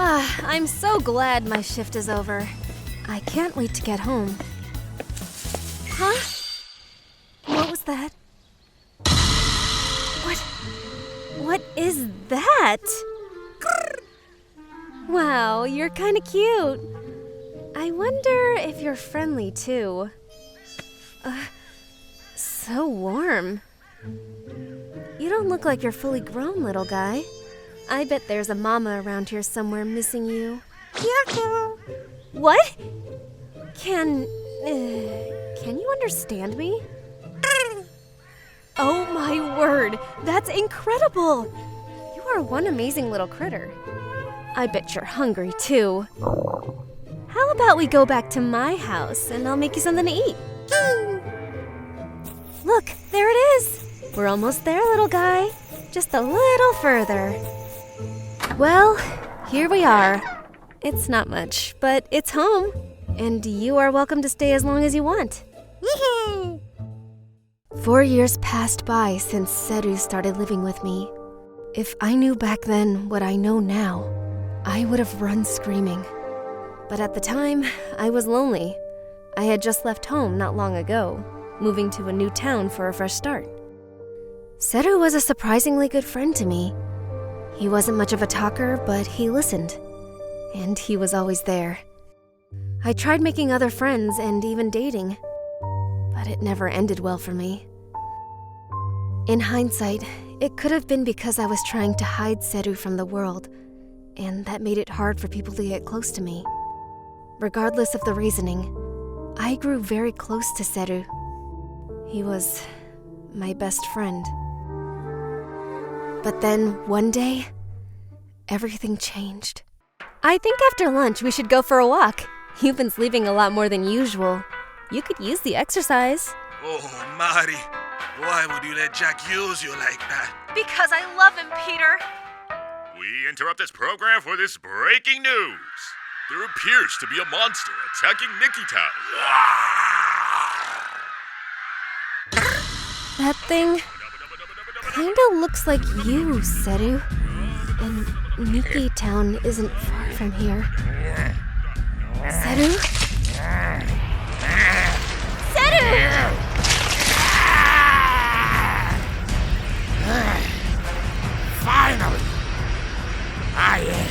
I'm so glad my shift is over. I can't wait to get home. Huh? What was that? What is that? Wow, you're kinda cute. I wonder if you're friendly too. So warm. You don't look like you're fully grown, little guy. I bet there's a mama around here somewhere missing you. What? Can you understand me? Oh my word, that's incredible! You are one amazing little critter. I bet you're hungry too. How about we go back to my house and I'll make you something to eat? Look, there it is! We're almost there, little guy. Just a little further. Well, here we are. It's not much, but it's home. And you are welcome to stay as long as you want. 4 years passed by since Seru started living with me. If I knew back then what I know now, I would have run screaming. But at the time, I was lonely. I had just left home not long ago, moving to a new town for a fresh start. Seru was a surprisingly good friend to me. He wasn't much of a talker, but he listened. And he was always there. I tried making other friends and even dating, but it never ended well for me. In hindsight, it could have been because I was trying to hide Seru from the world, and that made it hard for people to get close to me. Regardless of the reasoning, I grew very close to Seru. He was my best friend. But then, one day, everything changed. I think after lunch we should go for a walk. You've been sleeping a lot more than usual. You could use the exercise. Oh, Mari, why would you let Jack use you like that? Because I love him, Peter. We interrupt this program for this breaking news. There appears to be a monster attacking Nikki Town. That thing kinda looks like you, Seru. And Nikki Town isn't far from here. Seru? Seru! Finally, I am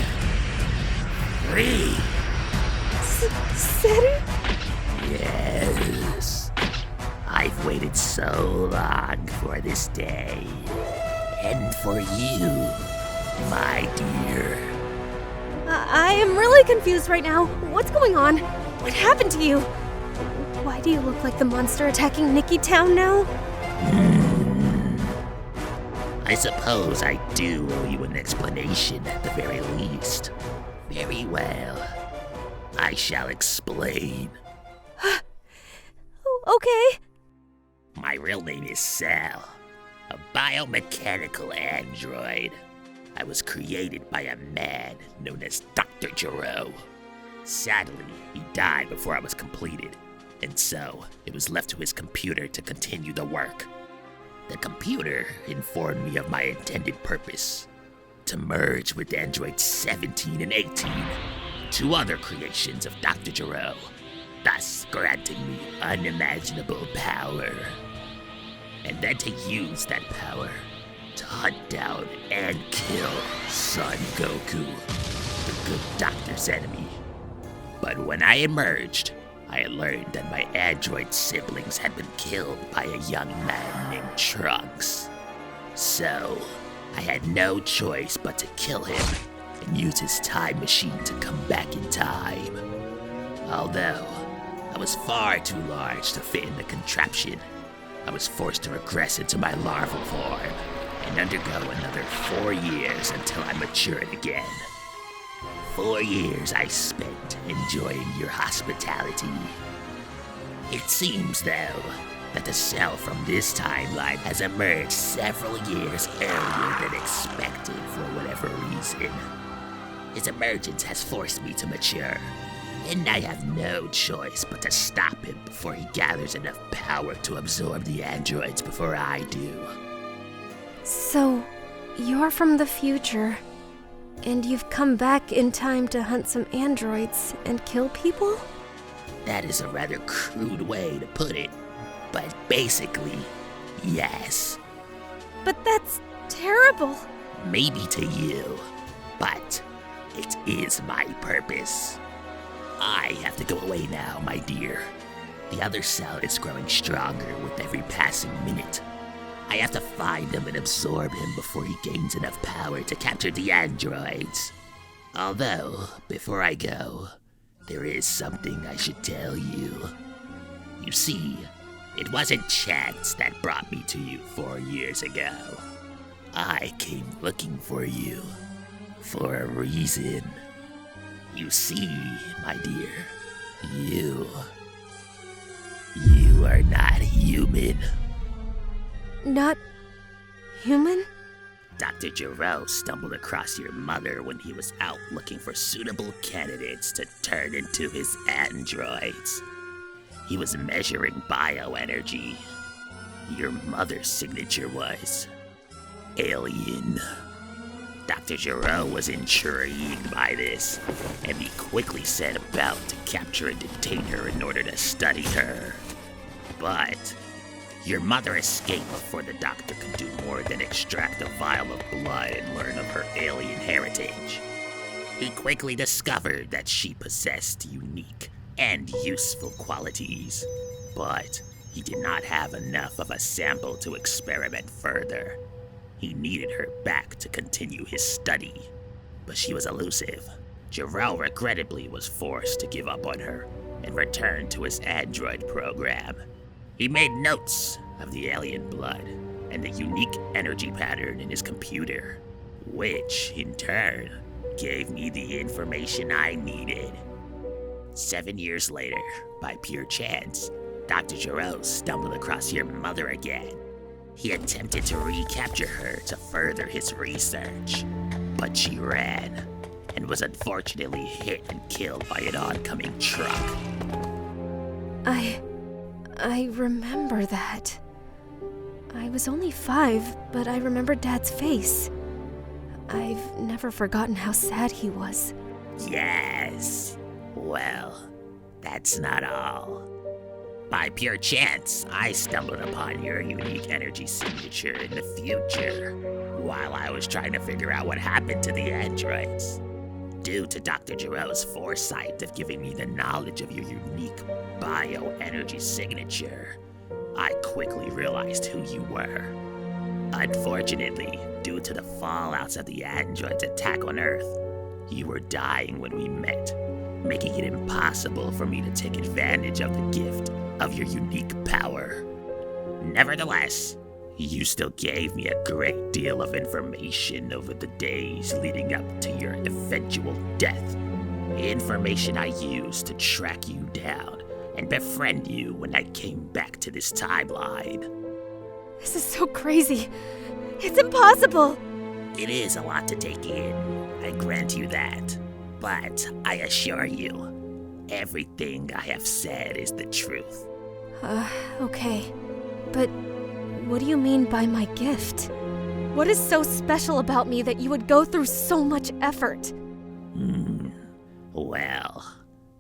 free. Seru? Yes, I've waited so long for this day. And for you, my dear. I am really confused right now. What's going on? What happened to you? Why do you look like the monster attacking Nikki Town now? I suppose I do owe you an explanation at the very least. Very well. I shall explain. Okay. My real name is Cell, a biomechanical android. I was created by a man known as Dr. Gero. Sadly, he died before I was completed, and so it was left to his computer to continue the work. The computer informed me of my intended purpose, to merge with androids 17 and 18, two other creations of Dr. Gero, thus granting me unimaginable power. And then to use that power to hunt down and kill Son Goku, the good doctor's enemy. But when I emerged, I learned that my android siblings had been killed by a young man named Trunks. So, I had no choice but to kill him and use his time machine to come back in time. Although, I was far too large to fit in the contraption, I was forced to regress into my larval form and undergo another 4 years until I matured again. 4 years I spent enjoying your hospitality. It seems, though, that the Cell from this timeline has emerged several years earlier than expected for whatever reason. His emergence has forced me to mature, and I have no choice but to stop him before he gathers enough power to absorb the androids before I do. So, you're from the future. And you've come back in time to hunt some androids and kill people? That is a rather crude way to put it, but basically, yes. But that's terrible. Maybe to you, but it is my purpose. I have to go away now, my dear. The other cell is growing stronger with every passing minute. I have to find him and absorb him before he gains enough power to capture the androids. Although, before I go, there is something I should tell you. You see, it wasn't chance that brought me to you 4 years ago. I came looking for you for a reason. You see, my dear, you are not human. Not human? Dr. Giro stumbled across your mother when he was out looking for suitable candidates to turn into his androids. He was measuring bioenergy. Your mother's signature was alien. Dr. Giro was intrigued by this, and he quickly set about to capture and detain her in order to study her. But your mother escaped before the doctor could do more than extract a vial of blood and learn of her alien heritage. He quickly discovered that she possessed unique and useful qualities, but he did not have enough of a sample to experiment further. He needed her back to continue his study, but she was elusive. Jarrell regrettably was forced to give up on her and return to his android program. He made notes of the alien blood and the unique energy pattern in his computer, which, in turn, gave me the information I needed. 7 years later, by pure chance, Dr. Jarrell stumbled across your mother again. He attempted to recapture her to further his research, but she ran and was unfortunately hit and killed by an oncoming truck. I remember that. I was only 5, but I remember Dad's face. I've never forgotten how sad he was. Yes. Well, that's not all. By pure chance, I stumbled upon your unique energy signature in the future while I was trying to figure out what happened to the androids. Due to Dr. Giro's foresight of giving me the knowledge of your unique bioenergy signature, I quickly realized who you were. Unfortunately, due to the fallouts of the androids' attack on Earth, you were dying when we met, making it impossible for me to take advantage of the gift of your unique power. Nevertheless, you still gave me a great deal of information over the days leading up to your eventual death. Information I used to track you down and befriend you when I came back to this timeline. This is so crazy. It's impossible. It is a lot to take in, I grant you that. But I assure you, everything I have said is the truth. Okay. But what do you mean by my gift? What is so special about me that you would go through so much effort? Well,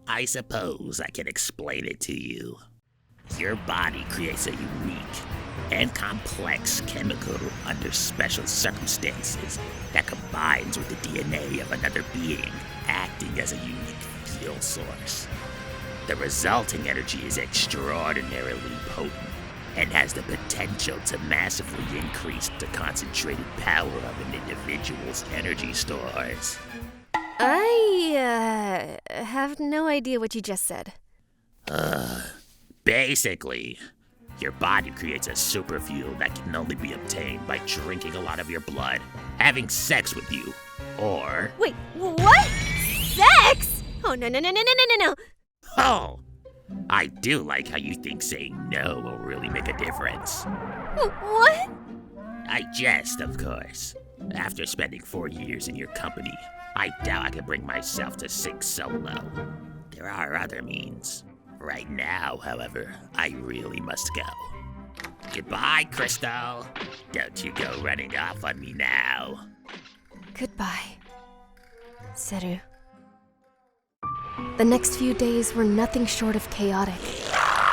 I suppose I can explain it to you. Your body creates a unique and complex chemical under special circumstances that combines with the DNA of another being, acting as a unique fuel source. The resulting energy is extraordinarily potent and has the potential to massively increase the concentrated power of an individual's energy stores. I have no idea what you just said. Basically, your body creates a super fuel that can only be obtained by drinking a lot of your blood, having sex with you, or... Wait, what? Sex? Oh, no. Oh! I do like how you think saying no will really make a difference. What? I jest, of course. After spending 4 years in your company, I doubt I can bring myself to sink so low. There are other means. Right now, however, I really must go. Goodbye, Crystal. Don't you go running off on me now. Goodbye. Seru. The next few days were nothing short of chaotic.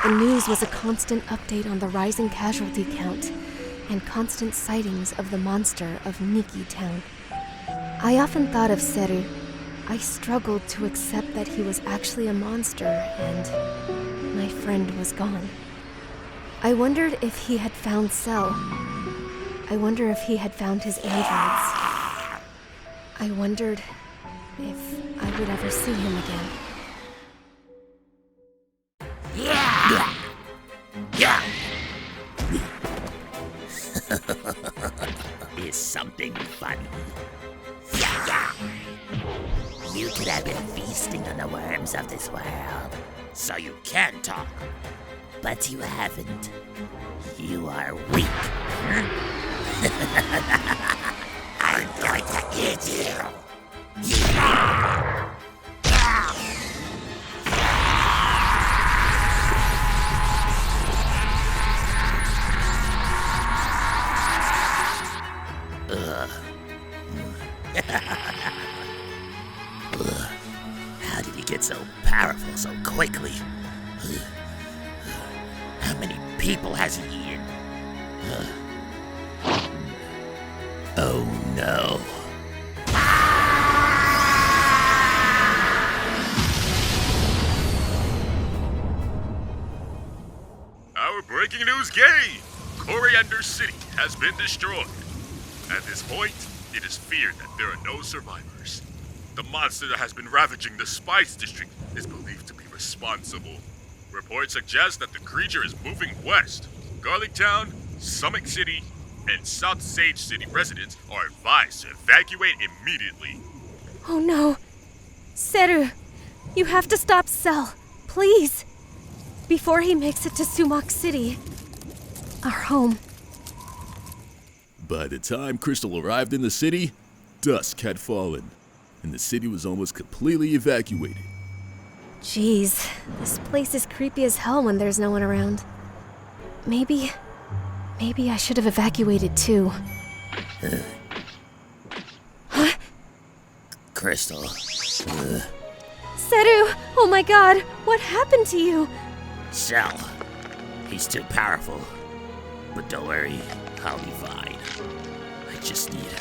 The news was a constant update on the rising casualty count and constant sightings of the monster of Nikki Town. I often thought of Seru. I struggled to accept that he was actually a monster and my friend was gone. I wondered if he had found Cell. I wonder if he had found his androids. I wondered if I would ever see him again. Yeah! Yeah! Is something funny? Yeah! You could have been feasting on the worms of this world, so you can talk. But you haven't. You are weak. I'm going to eat you. How did he get so powerful so quickly? How many people has he eaten? Oh no. Our breaking news game! Coriander City has been destroyed. At this point, it is feared that there are no survivors. The monster that has been ravaging the Spice District is believed to be responsible. Reports suggest that the creature is moving west. Garlic Town, Summit City, and South Sage City residents are advised to evacuate immediately. Oh no. Seru, you have to stop Cell, please. Before he makes it to Sumac City. Our home. By the time Crystal arrived in the city, dusk had fallen, and the city was almost completely evacuated. Jeez, this place is creepy as hell when there's no one around. Maybe I should have evacuated too. Huh? Crystal. Seru! Oh my god, what happened to you? Cell. He's too powerful. But don't worry, I'll be fine. I just need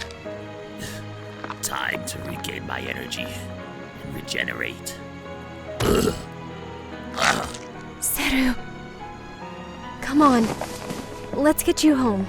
time to regain my energy and regenerate. Seru. Come on. Let's get you home.